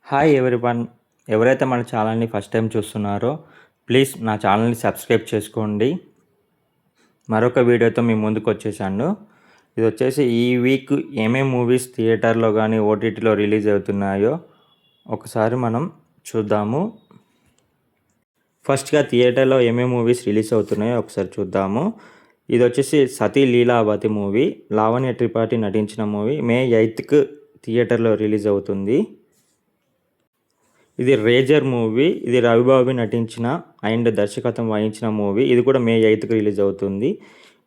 Hi everyone. ఎవరైతే మన ఛానల్ని ఫస్ట్ టైం చూస్తున్నారో ప్లీజ్ నా ఛానల్ని సబ్స్క్రైబ్ చేసుకోండి. మరొక వీడియోతో మీ ముందుకు వచ్చేసాను. ఇది వచ్చేసి ఈ వీక్ ఏమేమి మూవీస్ థియేటర్లో కానీ ఓటీటీలో రిలీజ్ అవుతున్నాయో ఒకసారి మనం చూద్దాము. ఫస్ట్గా థియేటర్లో ఏమేమి మూవీస్ రిలీజ్ అవుతున్నాయో ఒకసారి చూద్దాము. ఇది వచ్చేసి సతీ లీలావతి మూవీ, లావణ్య త్రిపాఠి నటించిన మూవీ. మే 8th థియేటర్లో రిలీజ్ అవుతుంది. ఇది రేజర్ మూవీ. ఇది రవిబాబు నటించిన అండ్ దర్శకత్వం వహించిన మూవీ. ఇది కూడా మే 8th రిలీజ్ అవుతుంది.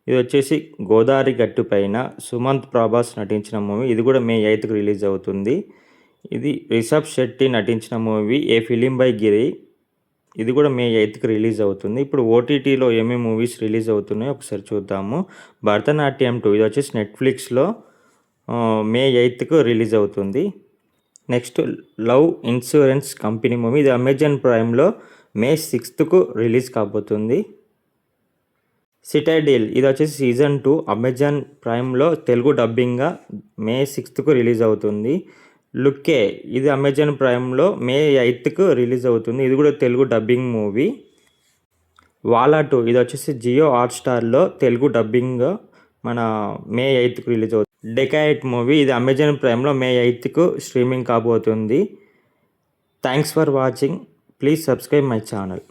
ఇది వచ్చేసి గోదావరి గట్టు పైన సుమంత్ ప్రభాస్ నటించిన మూవీ. ఇది కూడా మే 8th రిలీజ్ అవుతుంది. ఇది రిషబ్ శెట్టి నటించిన మూవీ ఏ ఫిలిం బై గిరి. ఇది కూడా మే 8th రిలీజ్ అవుతుంది. ఇప్పుడు ఓటీటీలో ఏమేమి మూవీస్ రిలీజ్ అవుతున్నాయో ఒకసారి చూద్దాము. భరతనాట్యం 2 ఇది వచ్చేసి నెట్ఫ్లిక్స్లో మే 8th రిలీజ్ అవుతుంది. Next love insurance company movie. ఇది అమెజాన్ ప్రైమ్లో మే 6th రిలీజ్ కాబోతుంది. సిటాడెల్ ఇది వచ్చేసి సీజన్ 2 అమెజాన్ ప్రైమ్లో తెలుగు డబ్బింగ్గా మే 6th రిలీజ్ అవుతుంది. లుక్కే ఇది అమెజాన్ ప్రైమ్లో మే 8th రిలీజ్ అవుతుంది. ఇది కూడా తెలుగు డబ్బింగ్ మూవీ. వాలా 2 ఇది వచ్చేసి జియో హాట్స్టార్లో తెలుగు డబ్బింగ్ మన మే 8th రిలీజ్ అవుతుంది. డెకాయిట్ మూవీ ఇది అమెజాన్ ప్రైమ్లో మే 8th స్ట్రీమింగ్ కాబోతుంది. Thanks for watching. Please subscribe my channel.